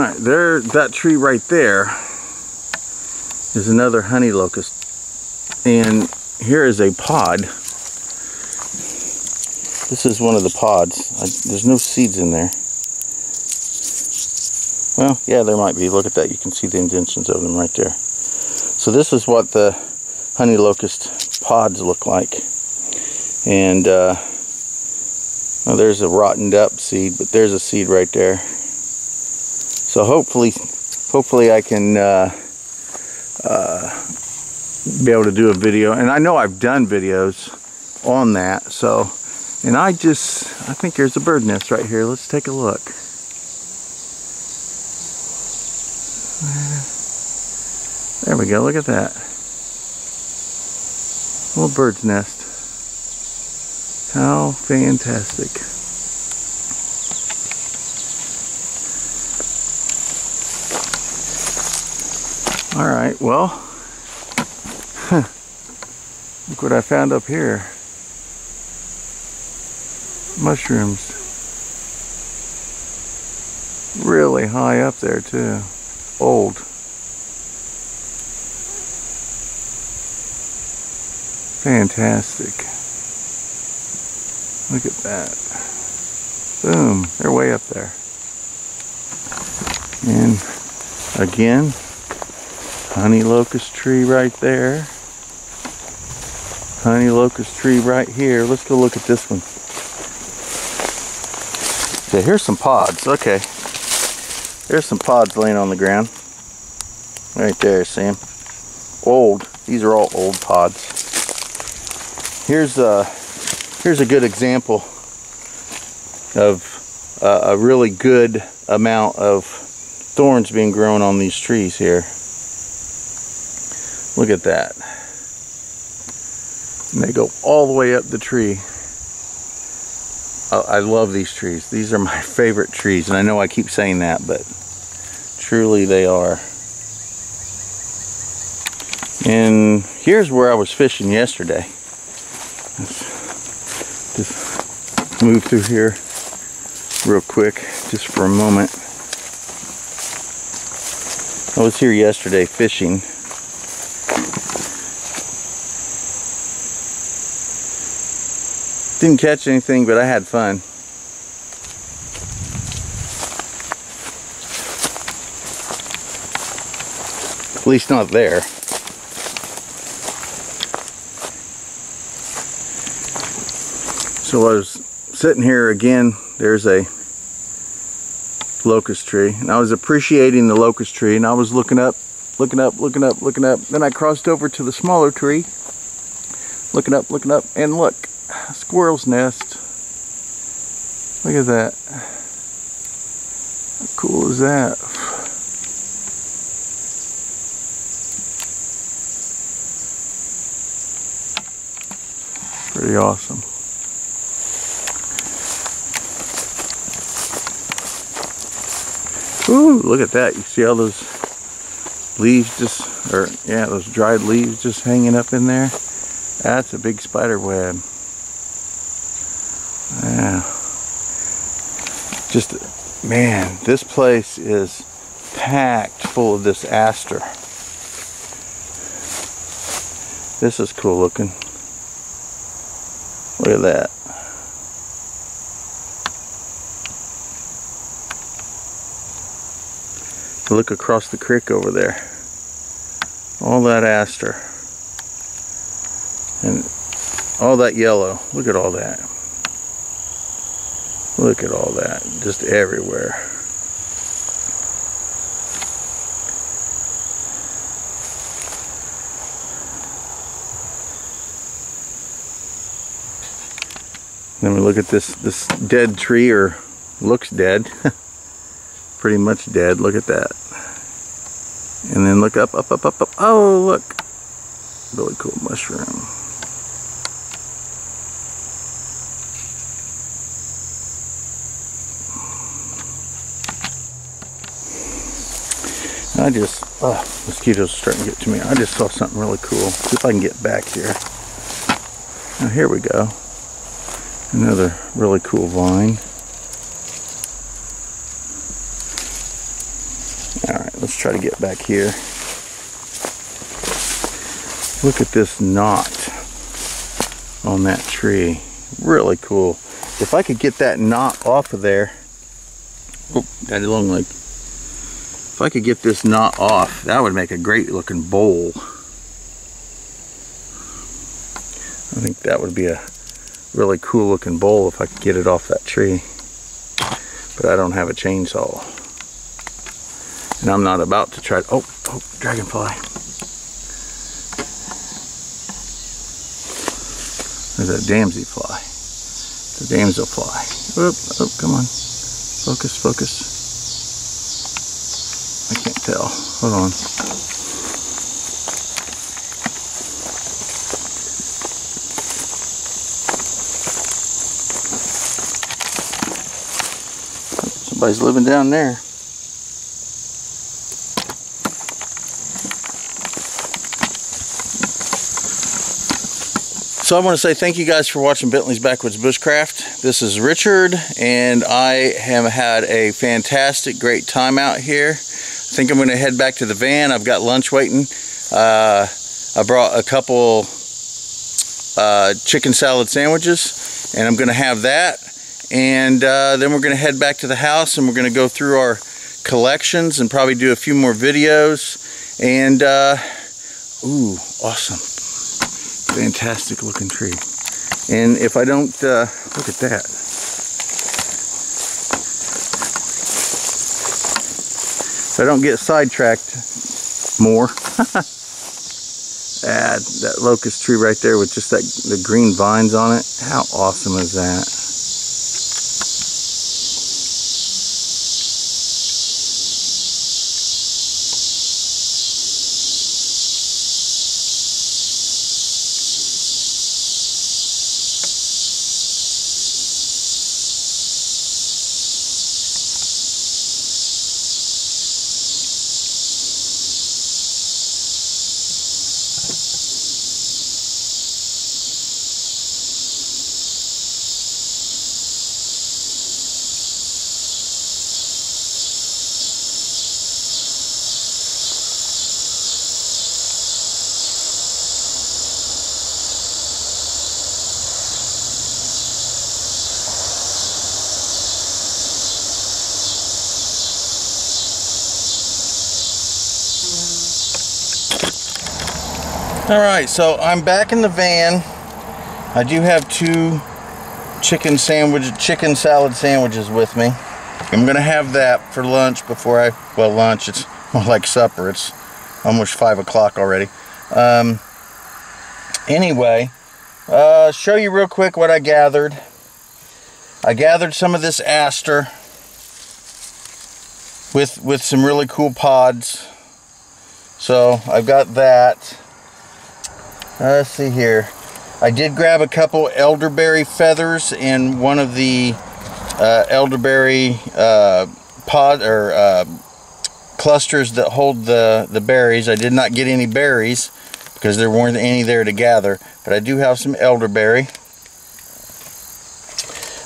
Alright, there, that tree right there is another honey locust. And here is a pod. This is one of the pods. There's no seeds in there. Well, yeah, there might be. Look at that. You can see the indentions of them right there. So this is what the honey locust pods look like. And well, there's a rotted up seed, but there's a seed right there. So hopefully I can be able to do a video. And I know I've done videos on that. So, and I think there's a bird nest right here. Let's take a look. There we go, look at that. Little bird's nest. How fantastic. Alright, well, look what I found up here. Mushrooms. Really high up there too. Old. Fantastic. Look at that. Boom. They're way up there. And again, honey locust tree right there. Honey locust tree right here. Let's go look at this one. Okay, here's some pods. Okay. There's some pods laying on the ground. Right there, see them? Old. These are all old pods. Here's a good example of a really good amount of thorns being grown on these trees here. Look at that. And they go all the way up the tree. I love these trees. These are my favorite trees, and I know I keep saying that, but truly they are. And here's where I was fishing yesterday. Let's just move through here real quick, just for a moment. I was here yesterday fishing. Didn't catch anything, but I had fun. At least not there. So I was sitting here again, there's a locust tree, and I was appreciating the locust tree, and I was looking up. Then I crossed over to the smaller tree, looking up, and look, a squirrel's nest. Look at that. How cool is that? Pretty awesome. Ooh, look at that. You see all those leaves those dried leaves just hanging up in there? That's a big spider web. Yeah. Just, man, this place is packed full of this aster. This is cool looking. Look at that. Look across the creek over there. All that aster. And all that yellow. Look at all that. Look at all that. Just everywhere. Then we look at this dead tree, or looks dead. Pretty much dead. Look at that. And then look up. Oh, look. Really cool mushroom. Mosquitoes are starting to get to me. I just saw something really cool. See if I can get back here. Now here we go. Another really cool vine. Alright, let's try to get back here. Look at this knot on that tree. Really cool. If I could get that knot off of there. Oh, got a long leg. If I could get this knot off, that would make a great looking bowl. I think that would be a really cool looking bowl if I could get it off that tree. But I don't have a chainsaw. And I'm not about to try to, oh, dragonfly. There's a damsel fly. It's a damselfly. Whoop, oh, come on. Focus, focus. I can't tell. Hold on. Somebody's living down there. So I want to say thank you guys for watching Bentley's Backwoods Bushcraft. This is Richard, and I have had a fantastic, great time out here. I think I'm going to head back to the van. I've got lunch waiting. I brought a couple chicken salad sandwiches, and I'm going to have that. And then we're going to head back to the house, and we're going to go through our collections and probably do a few more videos. And, ooh, awesome. Fantastic looking tree. And if I don't, look at that. If I don't get sidetracked more, that locust tree right there with just the green vines on it, how awesome is that? Alright, so I'm back in the van. I do have two chicken salad sandwiches with me. I'm gonna have that for lunch before well, lunch, it's more like supper. It's almost 5 o'clock already. Anyway, show you real quick what I gathered. I gathered some of this aster with some really cool pods. So I've got that. Let's see here. I did grab a couple elderberry feathers in one of the elderberry clusters that hold the berries. I did not get any berries because there weren't any there to gather, but I do have some elderberry.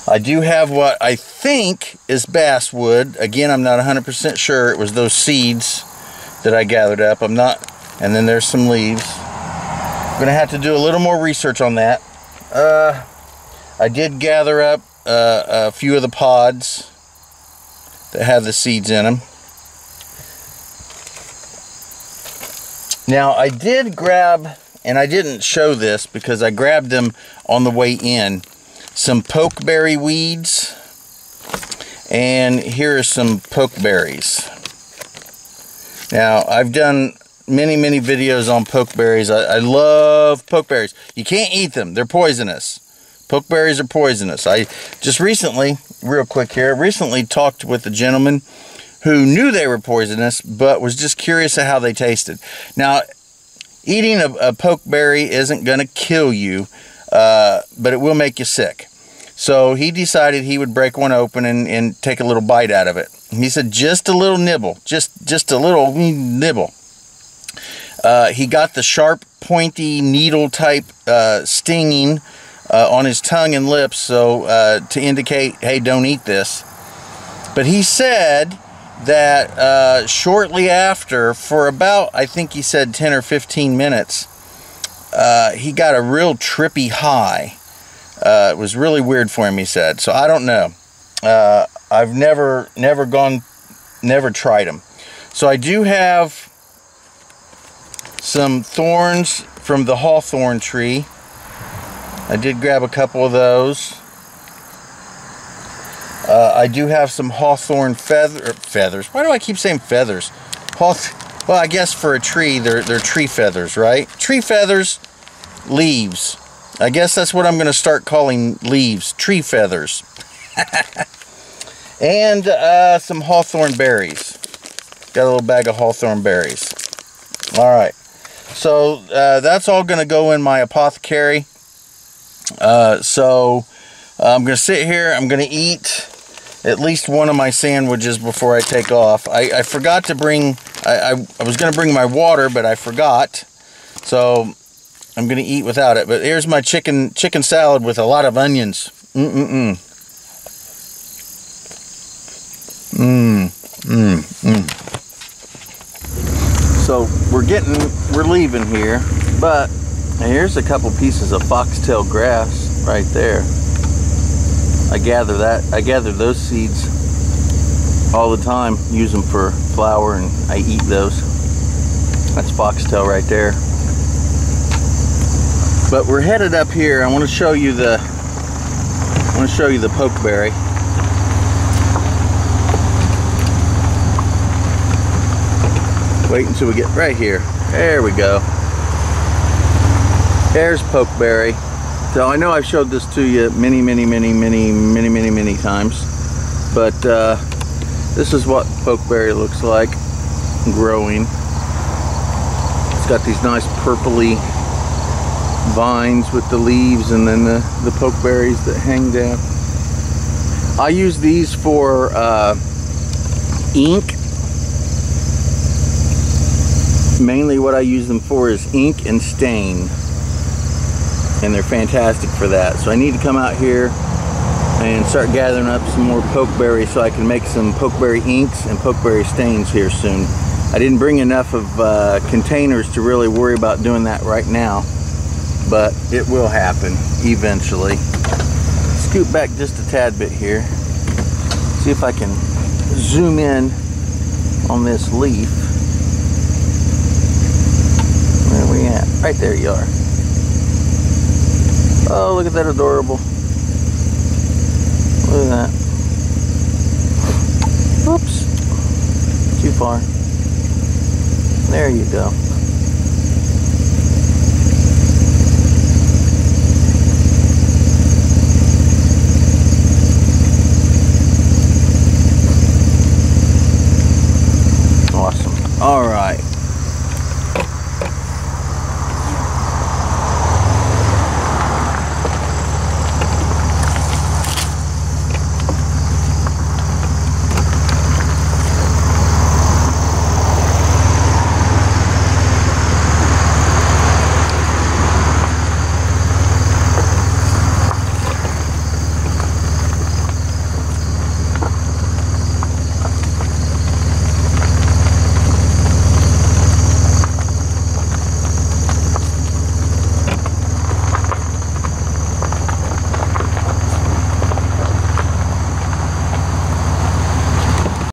I do have what I think is basswood. Again, I'm not 100% sure. It was those seeds that I gathered up. I'm not, and then there's some leaves. I'm gonna have to do a little more research on that. I did gather up a few of the pods that have the seeds in them. Now I did grab, and I didn't show this because I grabbed them on the way in, some pokeberry weeds, and here are some pokeberries. Now I've done many videos on pokeberries. I love pokeberries. You can't eat them. They're poisonous. Pokeberries are poisonous. I just recently, real quick here, talked with a gentleman who knew they were poisonous, but was just curious of how they tasted. Now, eating a pokeberry isn't going to kill you, but it will make you sick. So he decided he would break one open and take a little bite out of it. He said just a little nibble, just a little nibble. He got the sharp, pointy, needle-type stinging on his tongue and lips, so to indicate, hey, don't eat this. But he said that shortly after, for about, I think he said 10 or 15 minutes, he got a real trippy high. It was really weird for him, he said. So I don't know. I've never tried them. So I do have some thorns from the hawthorn tree. I did grab a couple of those. I do have some hawthorn feathers. Why do I keep saying feathers? Well, I guess for a tree, they're tree feathers, right? Tree feathers, leaves. I guess that's what I'm going to start calling leaves. Tree feathers. And some hawthorn berries. Got a little bag of hawthorn berries. Alright. So that's all going to go in my apothecary. So I'm going to sit here. I'm going to eat at least one of my sandwiches before I take off. I forgot to bring... I was going to bring my water, but I forgot. So I'm going to eat without it. But here's my chicken salad with a lot of onions. So we're leaving here, but here's a couple pieces of foxtail grass right there. I gather those seeds all the time, use them for flour, and I eat those. That's foxtail right there. But we're headed up here. I want to show you the pokeberry. Wait until we get right here. There we go. There's pokeberry. So I know I've showed this to you many times, but this is what pokeberry looks like growing. It's got these nice purpley vines with the leaves, and then the pokeberries that hang down. I use these for ink. Mainly what I use them for is ink and stain, and they're fantastic for that. So I need to come out here and start gathering up some more pokeberry so I can make some pokeberry inks and pokeberry stains here soon. I didn't bring enough of containers to really worry about doing that right now, but it will happen eventually. Scoot back just a tad bit here. See if I can zoom in on this leaf. Where are we at? Right there you are. Oh, look at that adorable. Look at that. Oops. Too far. There you go.